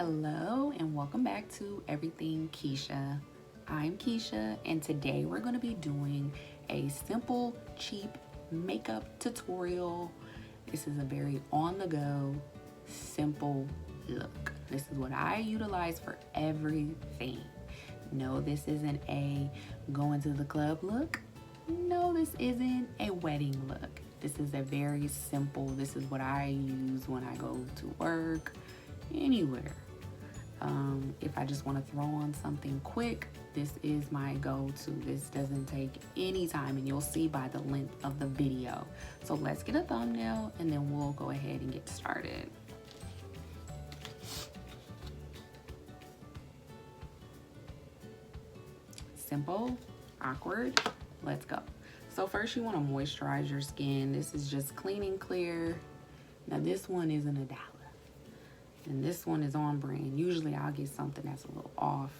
Hello and welcome back to Everything Keshia. I'm Keshia and today we're going to be doing a simple, cheap makeup tutorial. This is a very on-the-go, simple look. This is what I utilize for everything. No, this isn't a going to the club look. No, this isn't a wedding look. This is a very simple, this is what I use when I go to work, anywhere. If I just want to throw on something quick, this is my go-to. This doesn't take any time and you'll see by the length of the video. So let's get a thumbnail and then we'll go ahead and get started. Simple, awkward, let's go. So first you want to moisturize your skin. This is just clean and clear. Now this one isn't $1. And this one is on brand. Usually I'll get something that's a little off,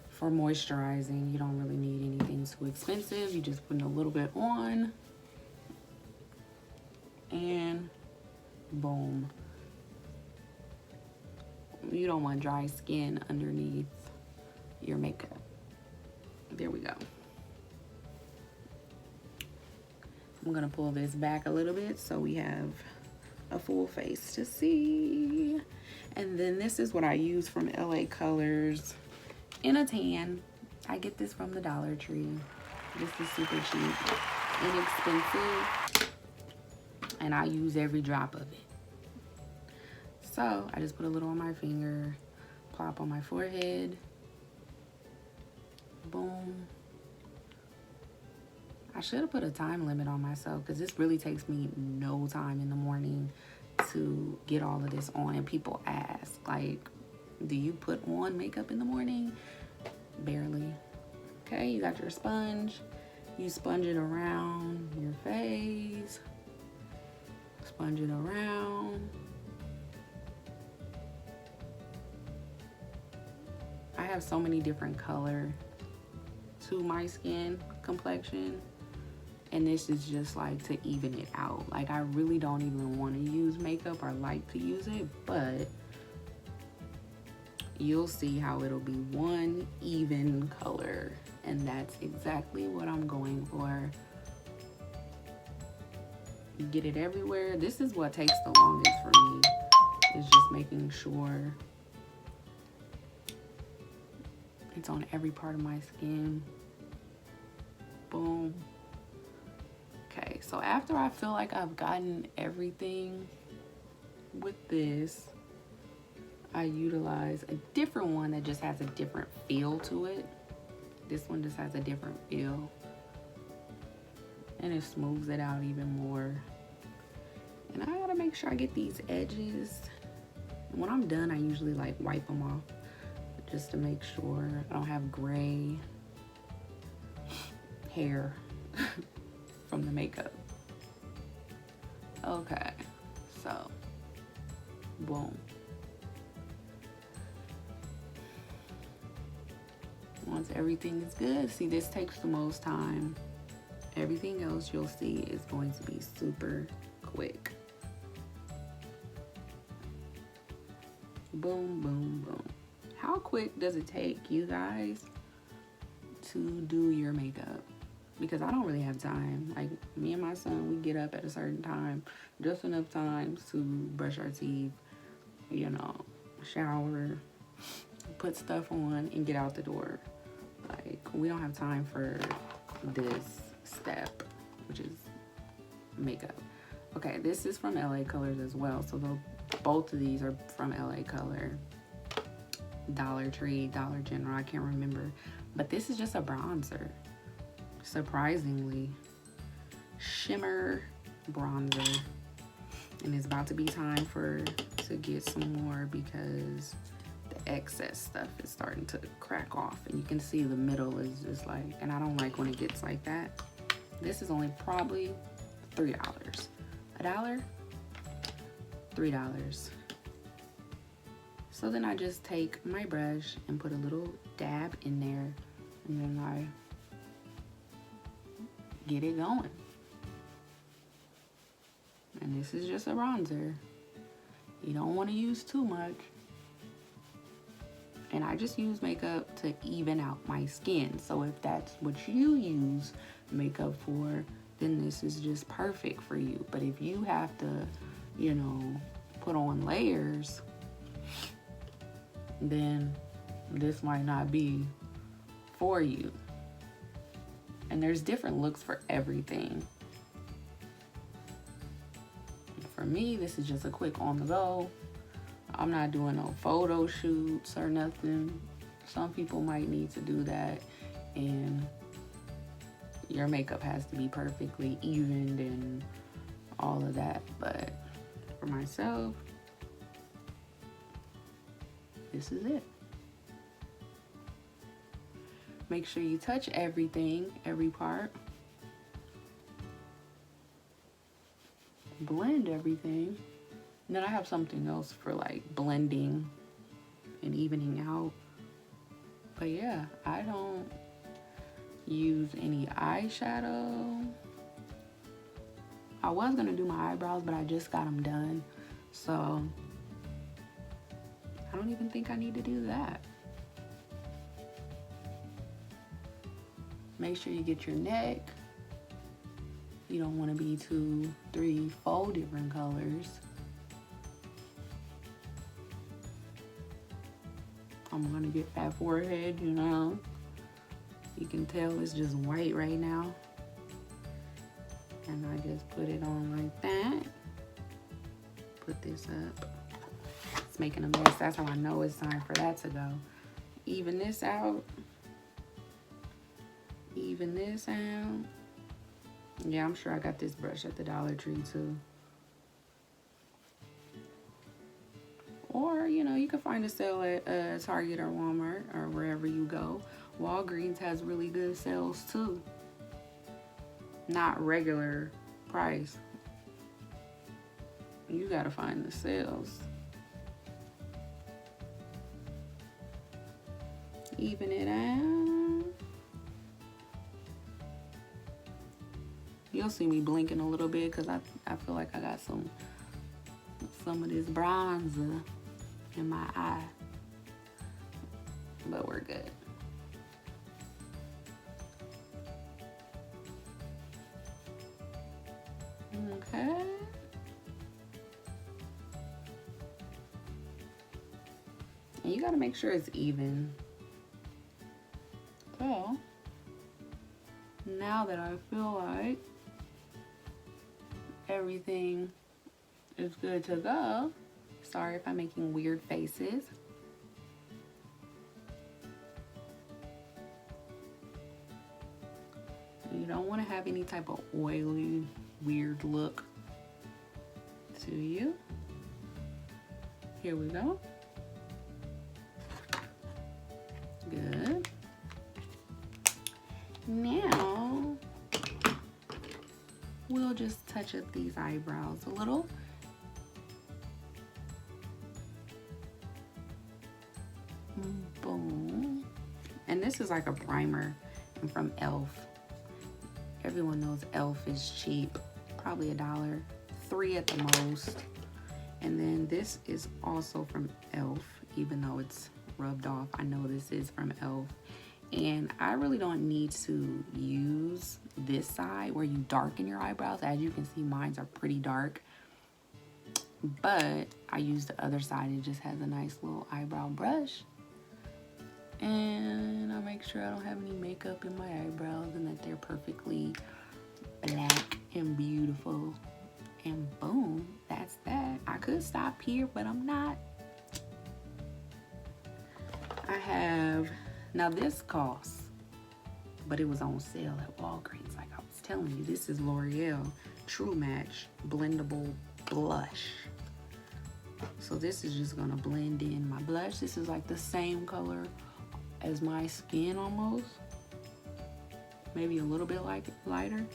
for moisturizing. You don't really need anything too expensive. You just put a little bit on and boom. You don't want dry skin underneath your makeup. There we go. I'm gonna pull this back a little bit so we have a full face to see. And then this is what I use from LA Colors in a tan. I get this from the Dollar Tree. This is super cheap, inexpensive, and I use every drop of it. So I just put a little on my finger, plop on my forehead, boom. I should have put a time limit on myself because this really takes me no time in the morning to get all of this on. And people ask, like, do you put on makeup in the morning? Barely. Okay, you got your sponge. You sponge it around your face. Sponge it around. I have so many different color to my skin complexion. And this is just like to even it out. Like I really don't even want to use makeup or like to use it, but you'll see how it'll be one even color. And that's exactly what I'm going for. Get it everywhere. This is what takes the longest for me, is just making sure it's on every part of my skin. Boom. Okay, so after I feel like I've gotten everything with this, I utilize a different one that just has a different feel to it. This one just has a different feel. And it smooths it out even more. And I gotta make sure I get these edges. And when I'm done, I usually like wipe them off just to make sure I don't have gray hair from the makeup. Okay, so boom. Once everything is good, see, this takes the most time. Everything else you'll see is going to be super quick. Boom, boom, boom. How quick does it take you guys to do your makeup? Because I don't really have time. Like me and my son, we get up at a certain time, just enough time to brush our teeth, shower, put stuff on, and get out the door. Like we don't have time for this step, which is makeup. Okay, this is from LA Colors as well. So both of these are from LA Color, Dollar Tree, Dollar General, I can't remember. But this is just a bronzer. Surprisingly, shimmer bronzer. And it's about to be time to get some more because the excess stuff is starting to crack off. And you can see the middle is just like, and I don't like when it gets like that. This is only probably $3. $1? $3. So then I just take my brush and put a little dab in there, and then I get it going. And this is just a bronzer. You don't want to use too much. And I just use makeup to even out my skin. So if that's what you use makeup for, then this is just perfect for you. But if you have to, you know, put on layers, then this might not be for you. And there's different looks for everything. For me, this is just a quick on the go. I'm not doing no photo shoots or nothing. Some people might need to do that, and your makeup has to be perfectly evened and all of that. But for myself, this is it. Make sure you touch everything, every part. Blend everything. And then I have something else for like blending and evening out. But yeah, I don't use any eyeshadow. I was gonna do my eyebrows, but I just got them done. So I don't even think I need to do that. Make sure you get your neck. You don't want to be 2, 3, 4 different colors. I'm gonna get that forehead, you know. You can tell it's just white right now. And I just put it on like that. Put this up. It's making a mess. That's how I know it's time for that to go. Even this out. Even this out. Yeah, I'm sure I got this brush at the Dollar Tree too. Or, you know, you can find a sale at Target or Walmart or wherever you go. Walgreens has really good sales too. Not regular price. You gotta find the sales. Even it out. You'll see me blinking a little bit because I feel like I got some of this bronzer in my eye. But we're good. Okay. And you gotta make sure it's even. So, now that I feel like everything is good to go, sorry if I'm making weird faces. You don't want to have any type of oily, weird look to you. Here we go. Good. Now, we'll just touch up these eyebrows a little. Boom. And this is like a primer from e.l.f. Everyone knows e.l.f. is cheap, probably $1, $3 at the most. And then this is also from e.l.f. even though it's rubbed off. I know this is from e.l.f. And I really don't need to use this side where you darken your eyebrows. As you can see, mine are pretty dark. But I use the other side. It just has a nice little eyebrow brush. And I make sure I don't have any makeup in my eyebrows and that they're perfectly black and beautiful. And boom, that's that. I could stop here, but I'm not. I have, now this costs, but it was on sale at Walgreens. Like I was telling you, this is L'Oreal True Match Blendable Blush. So this is just gonna blend in my blush. This is like the same color as my skin almost. Maybe a little bit like lighter.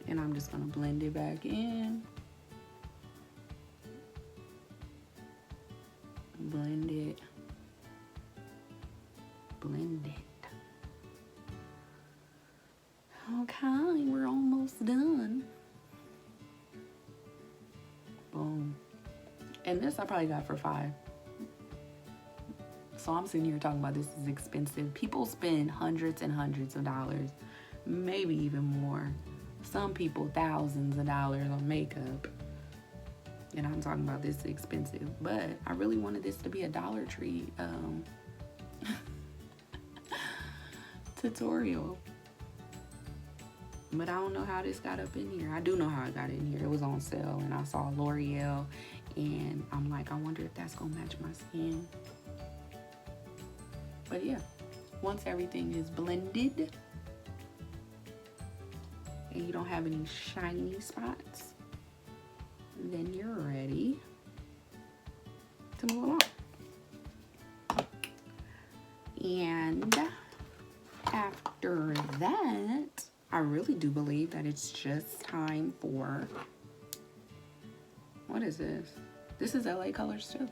And I'm just gonna blend it back in. Blend it. Blend it. Okay, we're almost done. And this I probably got for $5. So I'm sitting here talking about this is expensive. People spend hundreds and hundreds of dollars, maybe even more. Some people thousands of dollars on makeup. And I'm talking about this is expensive. But I really wanted this to be a Dollar Tree tutorial. But I don't know how this got up in here. I do know how it got in here. It was on sale and I saw L'Oreal and I'm like, I wonder if that's gonna match my skin. But yeah, once everything is blended and you don't have any shiny spots, then you're ready to move along. And after that, I really do believe that it's just time for, what is this? This is LA Colors too.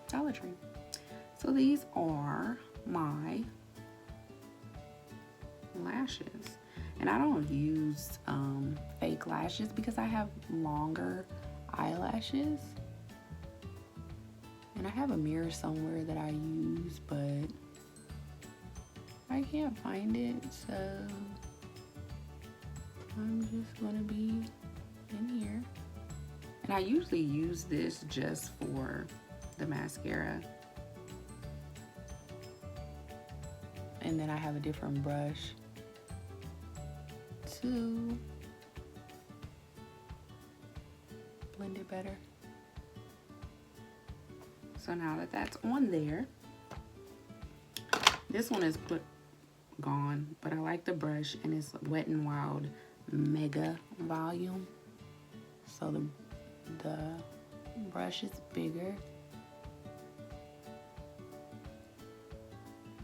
Dollar Tree. So these are my lashes. And I don't use fake lashes because I have longer eyelashes. And I have a mirror somewhere that I use, but I can't find it, so I'm just gonna be in here. And I usually use this just for the mascara. And then I have a different brush to blend it better. So now that that's on there, this one is gone, but I like the brush and it's Wet n Wild Mega Volume. So the brush is bigger.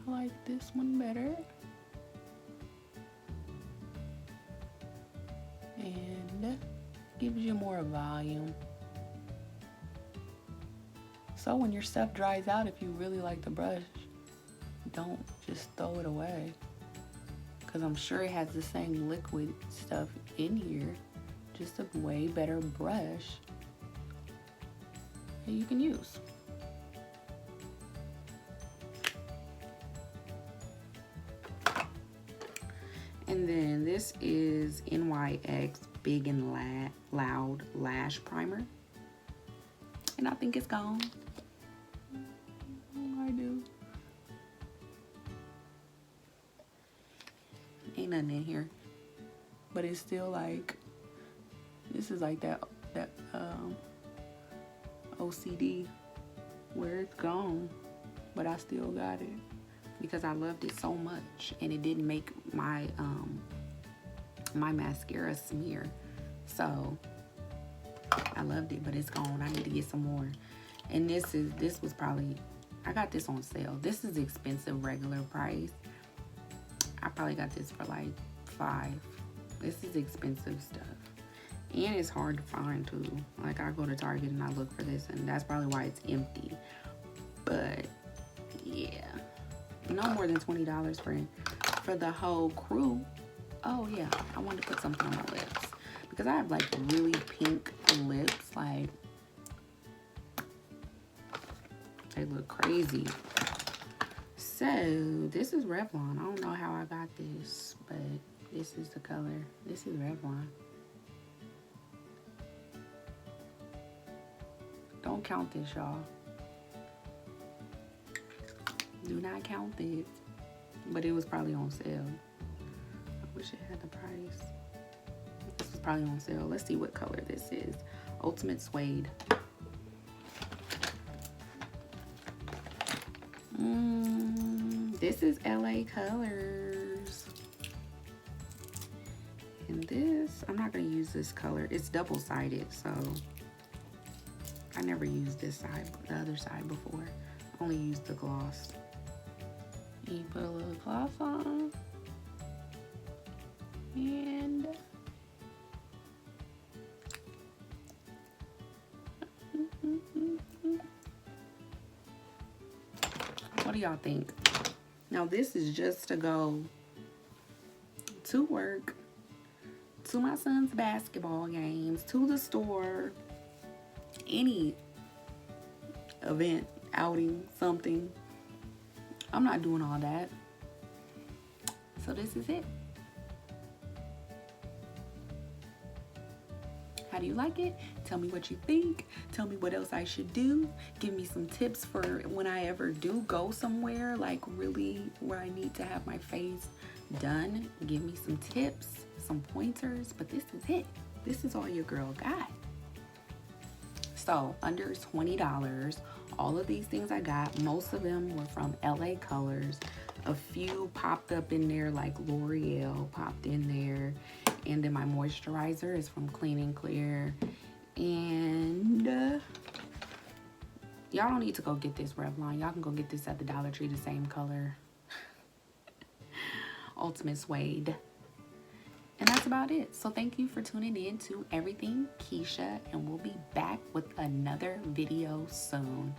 I like this one better. And gives you more volume. So when your stuff dries out, if you really like the brush, don't just throw it away. Because I'm sure it has the same liquid stuff in here. Just a way better brush that you can use. And then this is NYX Big and Loud Lash Primer. And I think it's gone. I do. Ain't nothing in here. But it's still like, this is like that OCD where it's gone. But I still got it. Because I loved it so much and it didn't make my my mascara smear. So I loved it, but it's gone. I need to get some more. And this was probably, I got this on sale. This is expensive regular price. I probably got this for like $5. This is expensive stuff. And it's hard to find too. Like I go to Target and I look for this and that's probably why it's empty. But yeah. No more than $20 for the whole crew. Oh yeah, I wanted to put something on my lips because I have like really pink lips. Like they look crazy. So this is Revlon. I don't know how I got this, but this is the color. This is Revlon. Don't count this, y'all. Do not count it. But it was probably on sale. I wish it had the price. This was probably on sale. Let's see what color this is. Ultimate Suede. This is LA Colors. And this, I'm not going to use this color. It's double-sided, so I never used this side, the other side before. I only used the gloss. You put a little gloss on, and what do y'all think? Now this is just to go to work, to my son's basketball games, to the store, any event, outing, something. I'm not doing all that. So this is it. How do you like it? Tell me what you think. Tell me what else I should do. Give me some tips for when I ever do go somewhere, like really where I need to have my face done. Give me some tips, some pointers, but this is it. This is all your girl got. So under $20, all of these things I got, most of them were from LA Colors. A few popped up in there, like L'Oreal popped in there. And then my moisturizer is from Clean and Clear. And y'all don't need to go get this Revlon. Y'all can go get this at the Dollar Tree, the same color. Ultimate Suede. And that's about it. So thank you for tuning in to Everything Keshia, and we'll be back with another video soon.